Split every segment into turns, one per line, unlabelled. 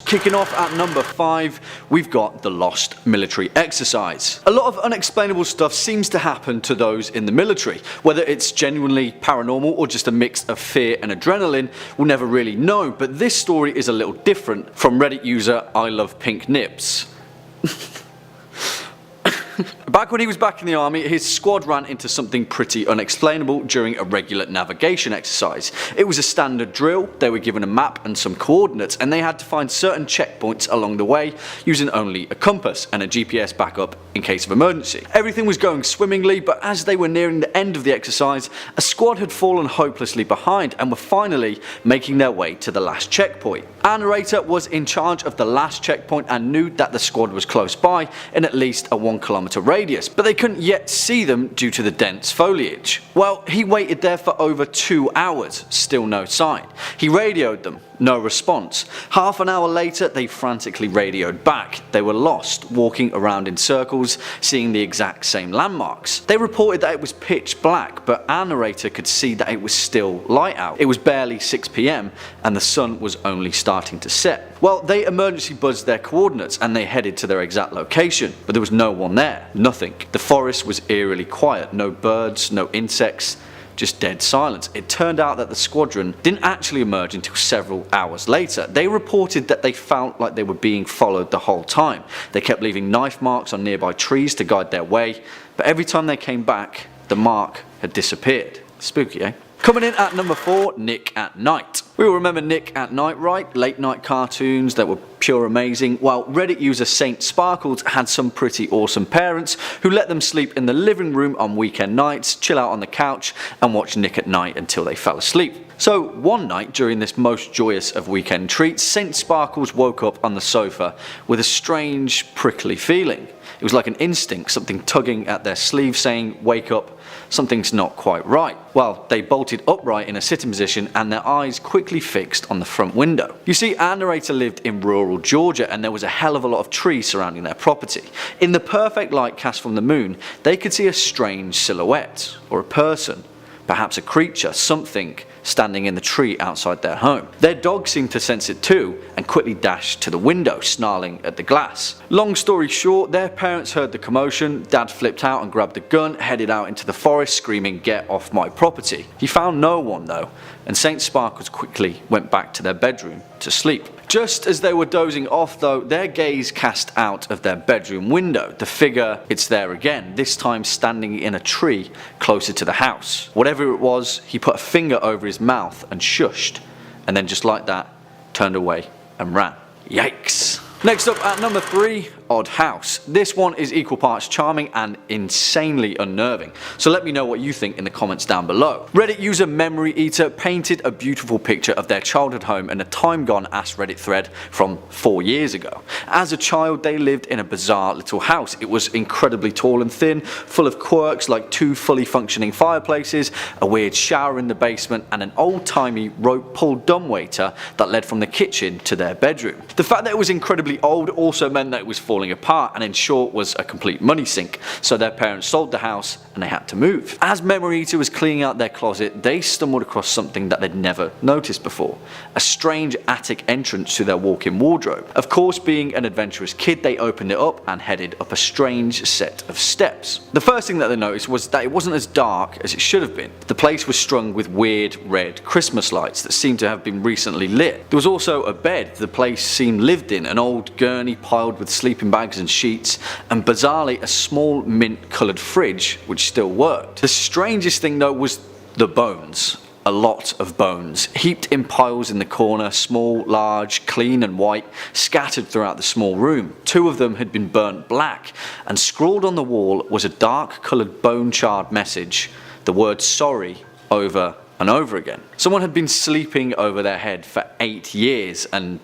Kicking off at number 5, we've got the lost military exercise. A lot of unexplainable stuff seems to happen to those in the military. Whether it's genuinely paranormal or just a mix of fear and adrenaline, we'll never really know, but this story is a little different from Reddit user I Love Pink Nips. Back when he was back in the army, his squad ran into something pretty unexplainable during a regular navigation exercise. It was a standard drill. They were given a map and some coordinates, and they had to find certain checkpoints along the way using only a compass and a GPS backup in case of emergency. Everything was going swimmingly, but as they were nearing the end of the exercise, a squad had fallen hopelessly behind and were finally making their way to the last checkpoint. Our narrator was in charge of the last checkpoint and knew that the squad was close by in at least a 1 kilometer radius, but they couldn't yet see them due to the dense foliage. Well, he waited there for over 2 hours, still no sign. He radioed them, no response. Half an hour later, they frantically radioed back. They were lost, walking around in circles, seeing the exact same landmarks. They reported that it was pitch black, but our narrator could see that it was still light out. It was barely 6 PM and the sun was only starting to set. Well, they emergency buzzed their coordinates and they headed to their exact location, but there was no one there, nothing. The forest was eerily quiet, no birds, no insects, just dead silence. It turned out that the squadron didn't actually emerge until several hours later. They reported that they felt like they were being followed the whole time. They kept leaving knife marks on nearby trees to guide their way, but every time they came back, the mark had disappeared. Spooky, eh? Coming in at number 4, Nick at Night. We all remember Nick at Night, right? Late night cartoons that were pure amazing. While Reddit user Saint Sparkles had some pretty awesome parents who let them sleep in the living room on weekend nights, chill out on the couch and watch Nick at Night until they fell asleep. So one night during this most joyous of weekend treats, Saint Sparkles woke up on the sofa with a strange prickly feeling. It was like an instinct, something tugging at their sleeve saying, "Wake up, something's not quite right." Well, they bolted upright in a sitting position and their eyes quickly fixed on the front window. You see, our narrator lived in rural Georgia and there was a hell of a lot of trees surrounding their property. In the perfect light cast from the moon, they could see a strange silhouette, or a person, perhaps a creature, something standing in the tree outside their home. Their dog seemed to sense it too and quickly dashed to the window, snarling at the glass. Long story short, their parents heard the commotion. Dad flipped out and grabbed a gun, headed out into the forest screaming, "Get off my property." He found no one though, and Saint Sparkles quickly went back to their bedroom to sleep. Just as they were dozing off though, their gaze cast out of their bedroom window. The figure, it's there again, this time standing in a tree closer to the house. Whatever it was, he put a finger over his mouth and shushed, and then just like that, turned away and ran. Yikes. Next up at number 3, Odd House. This one is equal parts charming and insanely unnerving, so let me know what you think in the comments down below. Reddit user Memory Eater painted a beautiful picture of their childhood home in a time gone Ask Reddit thread from 4 years ago. As a child, they lived in a bizarre little house. It was incredibly tall and thin, full of quirks like 2 fully functioning fireplaces, a weird shower in the basement, and an old-timey rope-pulled dumbwaiter that led from the kitchen to their bedroom. The fact that it was incredibly old also meant that it was falling apart and in short was a complete money sink, so their parents sold the house and they had to move. As Memory Eater was cleaning out their closet, they stumbled across something that they'd never noticed before. A strange attic entrance to their walk-in wardrobe. Of course, being an adventurous kid, they opened it up and headed up a strange set of steps. The first thing that they noticed was that it wasn't as dark as it should have been. The place was strung with weird red Christmas lights that seemed to have been recently lit. There was also a bed the place seemed lived in, an old gurney piled with sleeping bags and sheets, and bizarrely a small mint coloured fridge which still worked. The strangest thing though was the bones. A lot of bones, heaped in piles in the corner, small, large, clean and white, scattered throughout the small room. 2 of them had been burnt black, and scrawled on the wall was a dark coloured bone charred message, the word sorry over and over again. Someone had been sleeping over their head for 8 years, and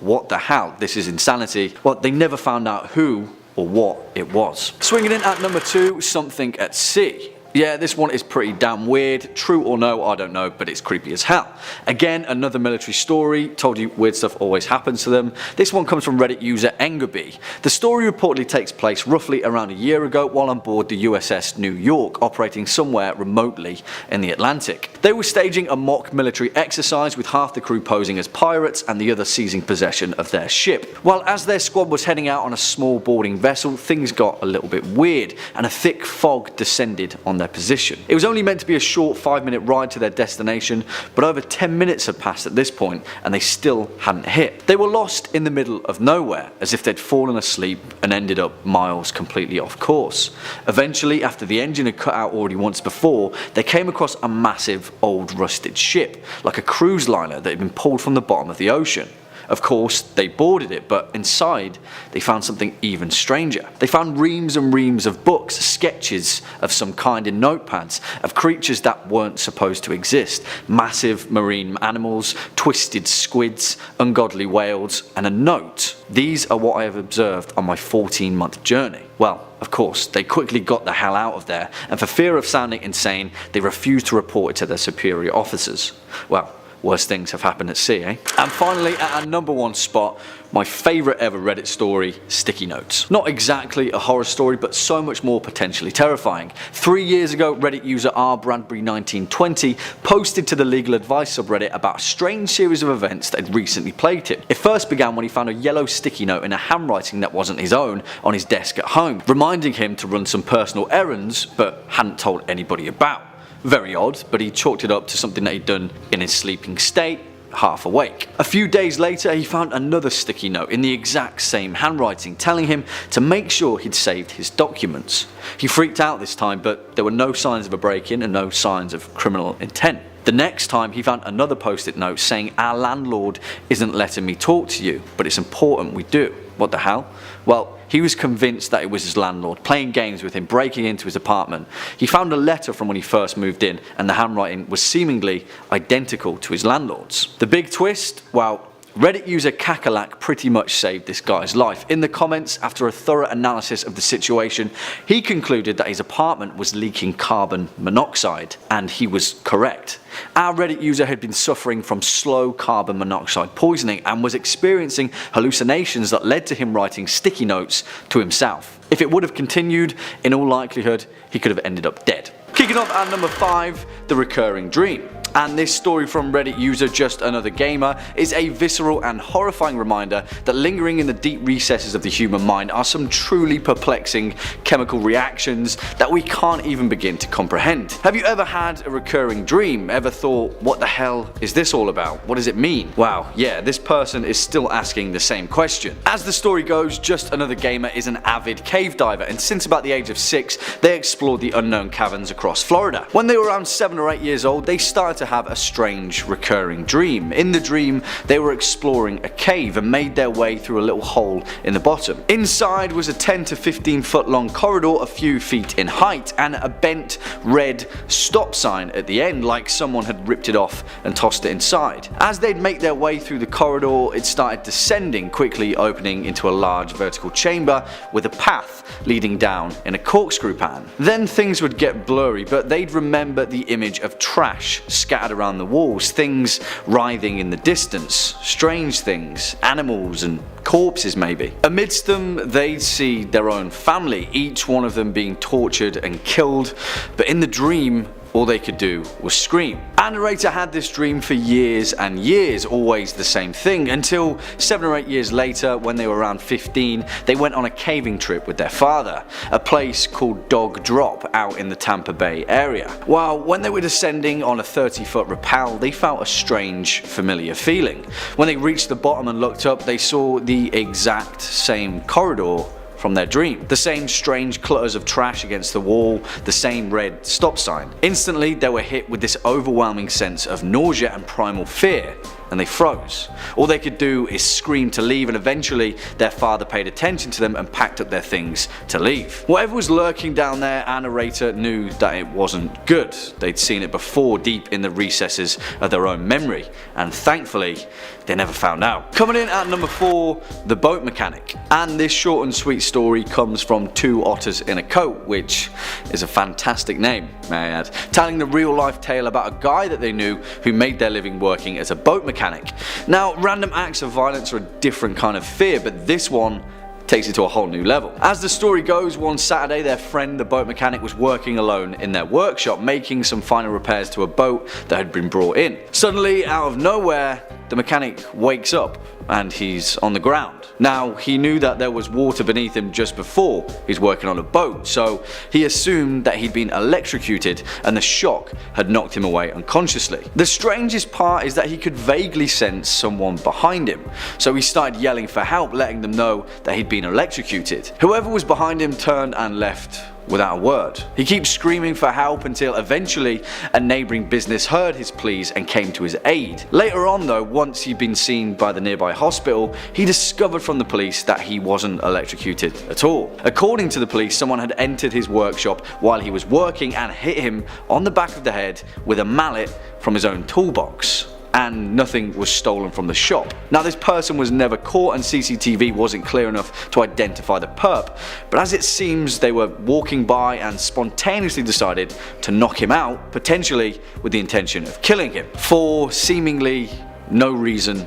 what the hell, this is insanity. Well, they never found out who or what it was. Swinging in at number 2, Something at Sea. Yeah, this one is pretty damn weird. True or no, I don't know, but it's creepy as hell. Again, another military story. Told you weird stuff always happens to them. This one comes from Reddit user Engerby. The story reportedly takes place roughly around a year ago while on board the USS New York, operating somewhere remotely in the Atlantic. They were staging a mock military exercise with half the crew posing as pirates and the other seizing possession of their ship. Well, as their squad was heading out on a small boarding vessel, things got a little bit weird and a thick fog descended on their position. It was only meant to be a short 5-minute ride to their destination, but over 10 minutes had passed at this point and they still hadn't hit. They were lost in the middle of nowhere, as if they'd fallen asleep and ended up miles completely off course. Eventually, after the engine had cut out already once before, they came across a massive old rusted ship, like a cruise liner that had been pulled from the bottom of the ocean. Of course, they boarded it, but inside they found something even stranger. They found reams and reams of books, sketches of some kind in notepads, of creatures that weren't supposed to exist. Massive marine animals, twisted squids, ungodly whales, and a note. These are what I have observed on my 14-month journey. Well, of course, they quickly got the hell out of there, and for fear of sounding insane, they refused to report it to their superior officers. Well, worse things have happened at sea, eh? And finally, at our number one spot, my favourite ever Reddit story, sticky notes. Not exactly a horror story, but so much more potentially terrifying. 3 years ago, Reddit user rbradbury1920 posted to the legal advice subreddit about a strange series of events that had recently plagued him. It first began when he found a yellow sticky note in a handwriting that wasn't his own on his desk at home, reminding him to run some personal errands, but hadn't told anybody about. Very odd, but he chalked it up to something that he'd done in his sleeping state, half awake. A few days later, he found another sticky note in the exact same handwriting, telling him to make sure he'd saved his documents. He freaked out this time, but there were no signs of a break-in and no signs of criminal intent. The next time, he found another post-it note saying, "Our landlord isn't letting me talk to you, but it's important we do." What the hell? Well, he was convinced that it was his landlord, playing games with him, breaking into his apartment. He found a letter from when he first moved in, and the handwriting was seemingly identical to his landlord's. The big twist? Well, Reddit user Kakalak pretty much saved this guy's life. In the comments, after a thorough analysis of the situation, he concluded that his apartment was leaking carbon monoxide, and he was correct. Our Reddit user had been suffering from slow carbon monoxide poisoning and was experiencing hallucinations that led to him writing sticky notes to himself. If it would have continued, in all likelihood, he could have ended up dead. Kicking off at number 5, the recurring dream. And this story from Reddit user Just Another Gamer is a visceral and horrifying reminder that lingering in the deep recesses of the human mind are some truly perplexing chemical reactions that we can't even begin to comprehend. Have you ever had a recurring dream? Ever thought, what the hell is this all about? What does it mean? Wow, yeah, this person is still asking the same question. As the story goes, Just Another Gamer is an avid cave diver, and since about the age of 6, they explored the unknown caverns across Florida. When they were around 7 or 8 years old, they started to have a strange recurring dream. In the dream, they were exploring a cave and made their way through a little hole in the bottom. Inside was a 10 to 15 foot long corridor a few feet in height and a bent red stop sign at the end, like someone had ripped it off and tossed it inside. As they'd make their way through the corridor, it started descending, quickly opening into a large vertical chamber with a path leading down in a corkscrew pan. Then things would get blurry, but they'd remember the image of trash scattered around the walls, things writhing in the distance, strange things, animals and corpses maybe. Amidst them, they'd see their own family, each one of them being tortured and killed, but in the dream, all they could do was scream. Our narrator had this dream for years and years, always the same thing, until 7 or 8 years later, when they were around 15, they went on a caving trip with their father, a place called Dog Drop out in the Tampa Bay area. Well, when they were descending on a 30-foot rappel, they felt a strange, familiar feeling. When they reached the bottom and looked up, they saw the exact same corridor from their dream. The same strange clutters of trash against the wall, the same red stop sign. Instantly, they were hit with this overwhelming sense of nausea and primal fear, and they froze. All they could do is scream to leave, and eventually their father paid attention to them and packed up their things to leave. Whatever was lurking down there, our narrator knew that it wasn't good. They'd seen it before, deep in the recesses of their own memory, and thankfully they never found out. Coming in at number 4, the boat mechanic. And this short and sweet story comes from Two Otters in a Coat, which is a fantastic name, may I add, telling the real life tale about a guy that they knew who made their living working as a boat mechanic. Now, random acts of violence are a different kind of fear, but this one takes it to a whole new level. As the story goes, one Saturday their friend, the boat mechanic, was working alone in their workshop making some final repairs to a boat that had been brought in. Suddenly, out of nowhere, the mechanic wakes up and he's on the ground. Now, he knew that there was water beneath him just before he's working on a boat, so he assumed that he'd been electrocuted and the shock had knocked him away unconsciously. The strangest part is that he could vaguely sense someone behind him, so he started yelling for help, letting them know that he'd been electrocuted. Whoever was behind him turned and left without a word. He keeps screaming for help until eventually a neighbouring business heard his pleas and came to his aid. Later on though, once he'd been seen by the nearby hospital, he discovered from the police that he wasn't electrocuted at all. According to the police, someone had entered his workshop while he was working and hit him on the back of the head with a mallet from his own toolbox. And nothing was stolen from the shop. Now, this person was never caught and CCTV wasn't clear enough to identify the perp, but as it seems they were walking by and spontaneously decided to knock him out, potentially with the intention of killing him, for seemingly no reason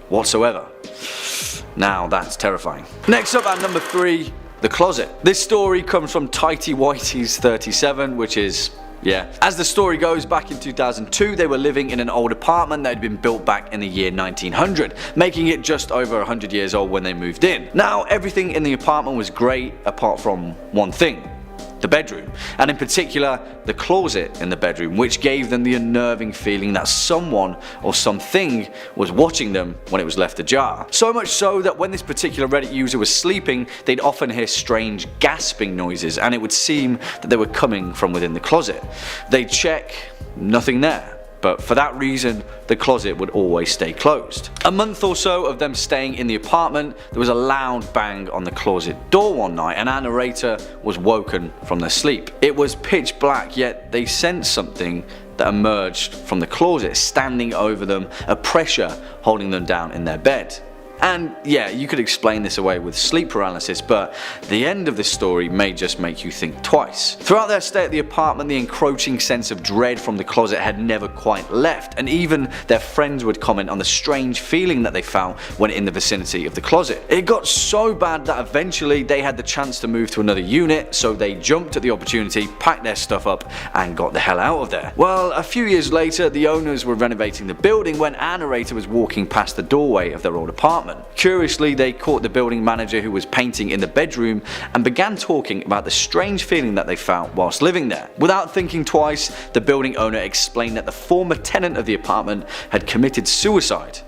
whatsoever. Now that's terrifying. Next up at number 3, the closet. This story comes from Tighty Whitey's 37, which is as the story goes, back in 2002 they were living in an old apartment that had been built back in the year 1900, making it just over 100 years old when they moved in. Now, everything in the apartment was great apart from one thing: the bedroom, and in particular the closet in the bedroom, which gave them the unnerving feeling that someone or something was watching them when it was left ajar. So much so that when this particular Reddit user was sleeping, they'd often hear strange gasping noises, and it would seem that they were coming from within the closet. They'd check, nothing there. But for that reason, the closet would always stay closed. A month or so of them staying in the apartment, there was a loud bang on the closet door one night and our narrator was woken from their sleep. It was pitch black, yet they sensed something that emerged from the closet, standing over them, a pressure holding them down in their bed. And yeah, you could explain this away with sleep paralysis, but the end of this story may just make you think twice. Throughout their stay at the apartment, the encroaching sense of dread from the closet had never quite left, and even their friends would comment on the strange feeling that they felt when in the vicinity of the closet. It got so bad that eventually they had the chance to move to another unit, so they jumped at the opportunity, packed their stuff up, and got the hell out of there. Well, a few years later, the owners were renovating the building when our narrator was walking past the doorway of their old apartment. Curiously, they caught the building manager who was painting in the bedroom and began talking about the strange feeling that they felt whilst living there. Without thinking twice, the building owner explained that the former tenant of the apartment had committed suicide.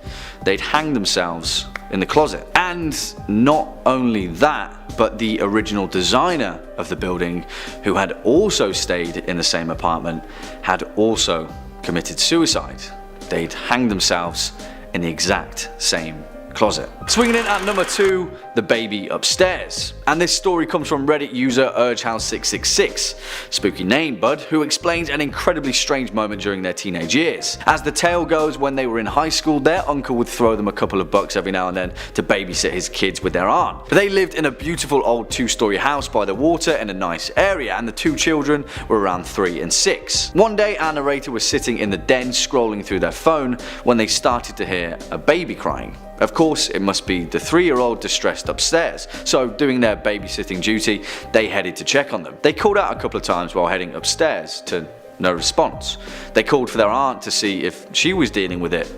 They'd hanged themselves in the closet. And not only that, but the original designer of the building, who had also stayed in the same apartment, had also committed suicide. They'd hanged themselves in the exact same closet. Swinging in at number 2, the baby upstairs. And this story comes from Reddit user UrgeHouse666, spooky name bud, who explains an incredibly strange moment during their teenage years. As the tale goes, when they were in high school, their uncle would throw them a couple of bucks every now and then to babysit his kids with their aunt. They lived in a beautiful old 2-story house by the water in a nice area, and the 2 children were around 3 and 6. One day our narrator was sitting in the den scrolling through their phone when they started to hear a baby crying. Of course, it must be the 3-year-old distressed upstairs, so doing their babysitting duty, they headed to check on them. They called out a couple of times while heading upstairs, to no response. They called for their aunt to see if she was dealing with it.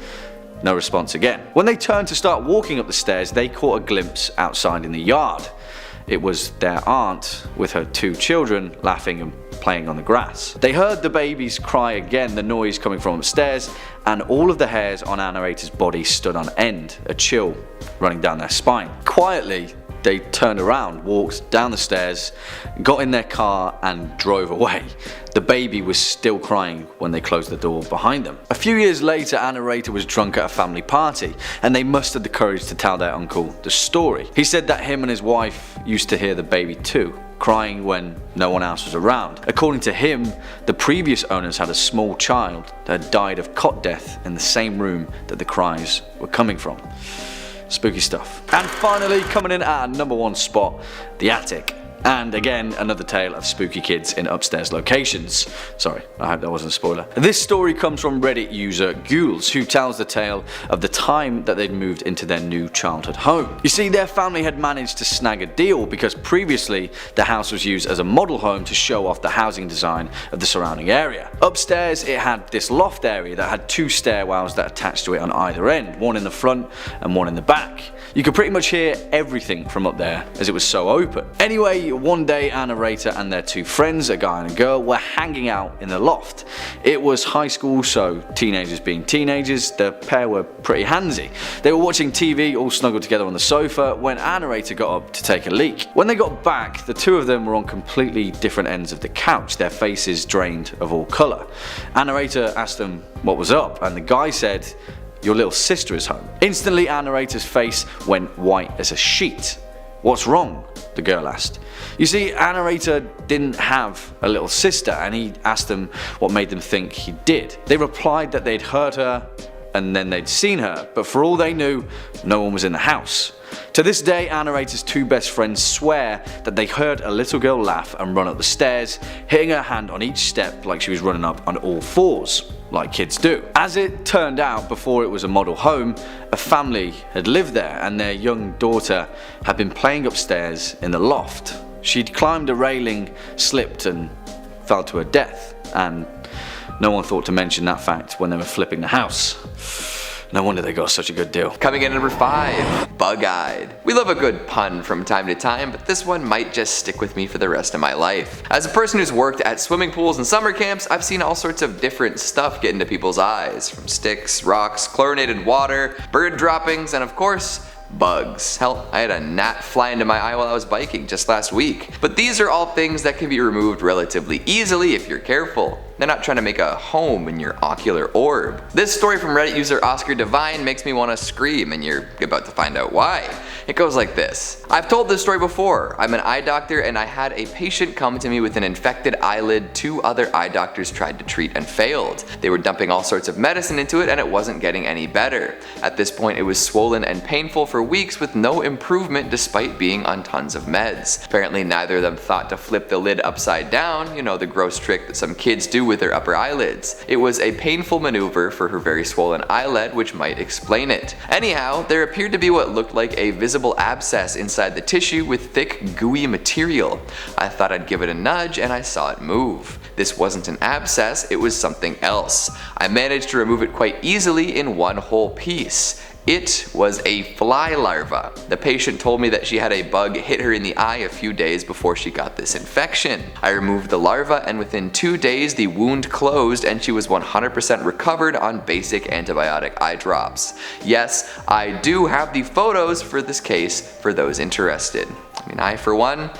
No response again. When they turned to start walking up the stairs, they caught a glimpse outside in the yard. It was their aunt with her 2 children laughing and playing on the grass. They heard the babies cry again, the noise coming from upstairs, and all of the hairs on our narrator's body stood on end, a chill running down their spine. Quietly, they turned around, walked down the stairs, got in their car and drove away. The baby was still crying when they closed the door behind them. A few years later, Anna Rater was drunk at a family party and they mustered the courage to tell their uncle the story. He said that him and his wife used to hear the baby too, crying when no one else was around. According to him, the previous owners had a small child that had died of cot death in the same room that the cries were coming from. Spooky stuff. And finally, coming in at our number 1 spot, the attic. And again, another tale of spooky kids in upstairs locations. Sorry, I hope that wasn't a spoiler. This story comes from Reddit user Ghouls, who tells the tale of the time that they'd moved into their new childhood home. You see, their family had managed to snag a deal because previously the house was used as a model home to show off the housing design of the surrounding area. Upstairs, it had this loft area that had 2 stairwells that attached to it on either end, one in the front and one in the back. You could pretty much hear everything from up there as it was so open. Anyway, one day Anna Rater and their 2 friends, a guy and a girl, were hanging out in the loft. It was high school, so teenagers being teenagers, the pair were pretty handsy. They were watching TV all snuggled together on the sofa when Anna Rater got up to take a leak. When they got back, the 2 of them were on completely different ends of the couch, their faces drained of all colour. Anna Rater asked them what was up and the guy said, "Your little sister is home." Instantly, Anna Rater's face went white as a sheet. "What's wrong?" the girl asked. You see, Anna Rater didn't have a little sister and he asked them what made them think he did. They replied that they'd heard her and then they'd seen her, but for all they knew, no one was in the house. To this day, Anna Rater's 2 best friends swear that they heard a little girl laugh and run up the stairs, hitting her hand on each step like she was running up on all 4s, like kids do. As it turned out, before it was a model home, a family had lived there and their young daughter had been playing upstairs in the loft. She'd climbed a railing, slipped and fell to her death, and no one thought to mention that fact when they were flipping the house. No wonder they got such a good deal.
Coming in at number 5, bug-eyed. We love a good pun from time to time, but this one might just stick with me for the rest of my life. As a person who's worked at swimming pools and summer camps, I've seen all sorts of different stuff get into people's eyes, from sticks, rocks, chlorinated water, bird droppings, and of course, bugs. Hell, I had a gnat fly into my eye while I was biking just last week. But these are all things that can be removed relatively easily if you're careful. They're not trying to make a home in your ocular orb. This story from Reddit user Oscar Devine makes me want to scream, and you're about to find out why. It goes like this. I've told this story before. I'm an eye doctor and I had a patient come to me with an infected eyelid 2 other eye doctors tried to treat and failed. They were dumping all sorts of medicine into it and it wasn't getting any better. At this point it was swollen and painful for weeks with no improvement despite being on tons of meds. Apparently neither of them thought to flip the lid upside down, you know, the gross trick that some kids do with their upper eyelids. It was a painful maneuver for her very swollen eyelid, which might explain it. Anyhow, there appeared to be what looked like a visible abscess inside the tissue with thick, gooey material. I thought I'd give it a nudge and I saw it move. This wasn't an abscess, it was something else. I managed to remove it quite easily in one whole piece. It was a fly larva. The patient told me that she had a bug hit her in the eye a few days before she got this infection. I removed the larva and within 2 days the wound closed and she was 100% recovered on basic antibiotic eye drops. Yes, I do have the photos for this case for those interested. I mean, I for one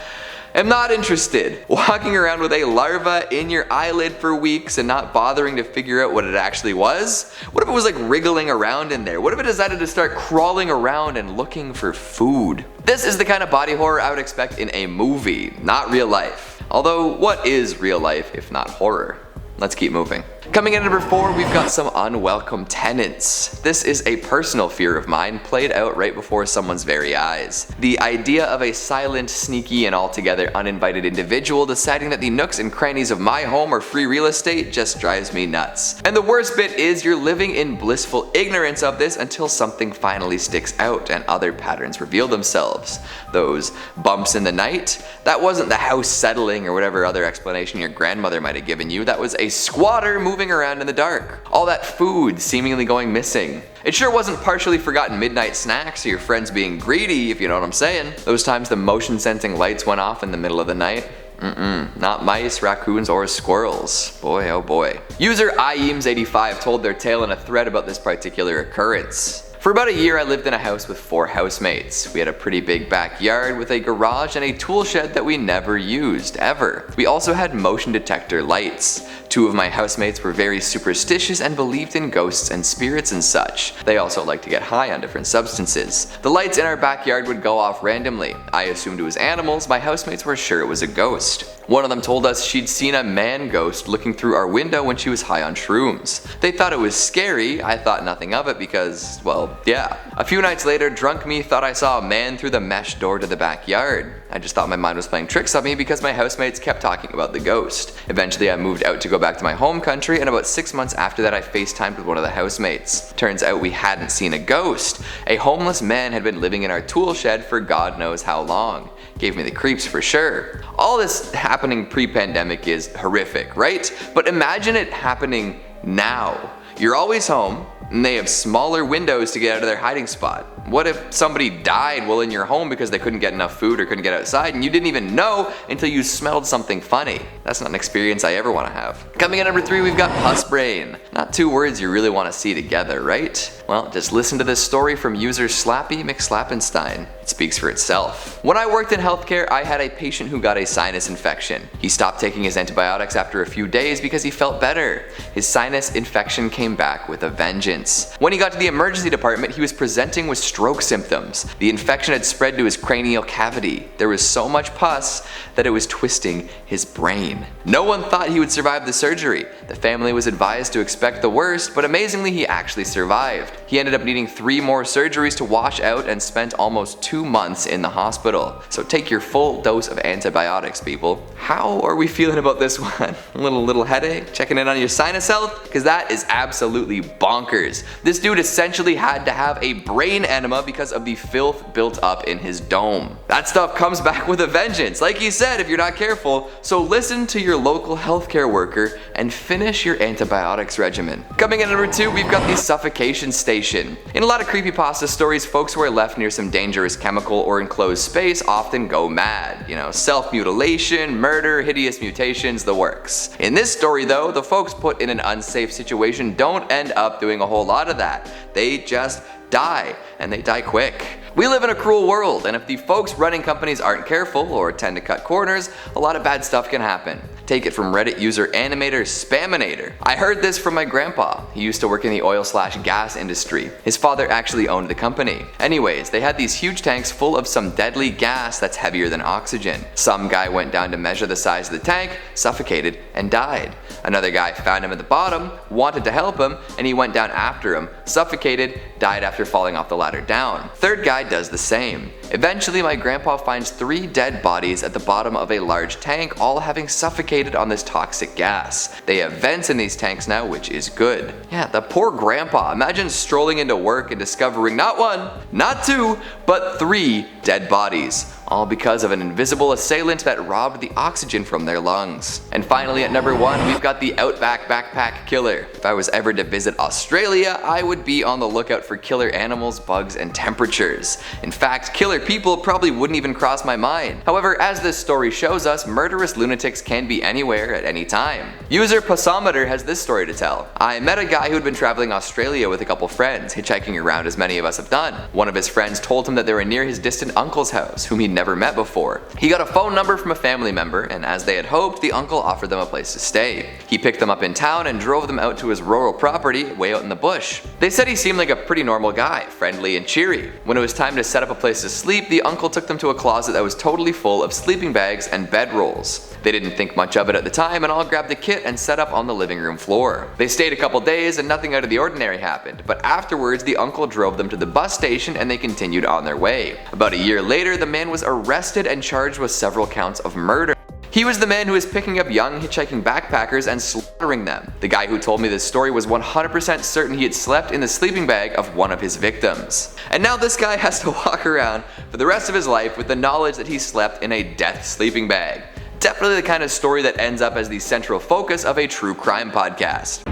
am not interested. Walking around with a larva in your eyelid for weeks and not bothering to figure out what it actually was? What if it was like wriggling around in there? What if it decided to start crawling around and looking for food? This is the kind of body horror I would expect in a movie, not real life. Although, what is real life if not horror? Let's keep moving. Coming in at number 4, we've got some unwelcome tenants. This is a personal fear of mine played out right before someone's very eyes. The idea of a silent, sneaky, and altogether uninvited individual deciding that the nooks and crannies of my home are free real estate just drives me nuts. And the worst bit is you're living in blissful ignorance of this until something finally sticks out and other patterns reveal themselves. Those bumps in the night? That wasn't the house settling or whatever other explanation your grandmother might have given you. That was a squatter moving around in the dark. All that food seemingly going missing. It sure wasn't partially forgotten midnight snacks or your friends being greedy, if you know what I'm saying. Those times the motion sensing lights went off in the middle of the night. Not mice, raccoons, or squirrels. Boy, oh boy. User IEAMS85 told their tale in a thread about this particular occurrence. For about a year, I lived in a house with 4 housemates. We had a pretty big backyard with a garage and a tool shed that we never used, ever. We also had motion detector lights. 2 of my housemates were very superstitious and believed in ghosts and spirits and such. They also liked to get high on different substances. The lights in our backyard would go off randomly. I assumed it was animals, my housemates were sure it was a ghost. One of them told us she'd seen a man ghost looking through our window when she was high on shrooms. They thought it was scary. I thought nothing of it because, well, yeah. A few nights later, drunk me thought I saw a man through the mesh door to the backyard. I just thought my mind was playing tricks on me because my housemates kept talking about the ghost. Eventually I moved out to go back to my home country, and about 6 months after that I FaceTimed with one of the housemates. Turns out we hadn't seen a ghost. A homeless man had been living in our tool shed for God knows how long. Gave me the creeps for sure. All this happening pre-pandemic is horrific, right? But imagine it happening now. You're always home, and they have smaller windows to get out of their hiding spot. What if somebody died while in your home because they couldn't get enough food or couldn't get outside and you didn't even know until you smelled something funny? That's not an experience I ever want to have. Coming at number 3, we've got Pus Brain. Not 2 words you really want to see together, right? Well, just listen to this story from user Slappy McSlappenstein. It speaks for itself. When I worked in healthcare, I had a patient who got a sinus infection. He stopped taking his antibiotics after a few days because he felt better. His sinus infection came back with a vengeance. When he got to the emergency department, he was presenting with stroke symptoms. The infection had spread to his cranial cavity. There was so much pus that it was twisting his brain. No one thought he would survive the surgery. The family was advised to expect the worst, but amazingly he actually survived. He ended up needing 3 more surgeries to wash out and spent almost 2 months in the hospital. So take your full dose of antibiotics, people. How are we feeling about this one? A little headache? Checking in on your sinus health? Because that is absolutely bonkers. This dude essentially had to have a brain enema because of the filth built up in his dome. That stuff comes back with a vengeance, like he said, if you're not careful. So listen to your local healthcare worker and finish your antibiotics regimen. Coming in at number 2, we've got the suffocation station. In a lot of creepypasta stories, folks who are left near some dangerous chemical or enclosed space often go mad. You know, self-mutilation, murder, hideous mutations, the works. In this story though, the folks put in an unsafe situation don't end up doing a whole lot of that. They just die, and they die quick. We live in a cruel world, and if the folks running companies aren't careful or tend to cut corners, a lot of bad stuff can happen. Take it from Reddit user Animator Spaminator. I heard this from my grandpa. He used to work in the oil/gas industry. His father actually owned the company. Anyways, they had these huge tanks full of some deadly gas that's heavier than oxygen. Some guy went down to measure the size of the tank, suffocated, and died. Another guy found him at the bottom, wanted to help him, and he went down after him, suffocated, died after falling off the ladder down. Third guy does the same. Eventually, my grandpa finds 3 dead bodies at the bottom of a large tank, all having suffocated on this toxic gas. They have vents in these tanks now, which is good. Yeah, the poor grandpa. Imagine strolling into work and discovering not 1, not 2, but 3 dead bodies. All because of an invisible assailant that robbed the oxygen from their lungs. And finally at number 1, we've got the Outback Backpack Killer. If I was ever to visit Australia, I would be on the lookout for killer animals, bugs, and temperatures. In fact, killer people probably wouldn't even cross my mind. However, as this story shows us, murderous lunatics can be anywhere at any time. User Passometer has this story to tell. I met a guy who had been traveling Australia with a couple friends, hitchhiking around as many of us have done. One of his friends told him that they were near his distant uncle's house, whom he'd never met before. He got a phone number from a family member, and as they had hoped, the uncle offered them a place to stay. He picked them up in town and drove them out to his rural property way out in the bush. They said he seemed like a pretty normal guy, friendly and cheery. When it was time to set up a place to sleep, the uncle took them to a closet that was totally full of sleeping bags and bedrolls. They didn't think much of it at the time and all grabbed the kit and set up on the living room floor. They stayed a couple days and nothing out of the ordinary happened, but afterwards the uncle drove them to the bus station and they continued on their way. About a year later, the man was arrested and charged with several counts of murder. He was the man who was picking up young hitchhiking backpackers and slaughtering them. The guy who told me this story was 100% certain he had slept in the sleeping bag of one of his victims. And now this guy has to walk around for the rest of his life with the knowledge that he slept in a death sleeping bag. Definitely the kind of story that ends up as the central focus of a true crime podcast.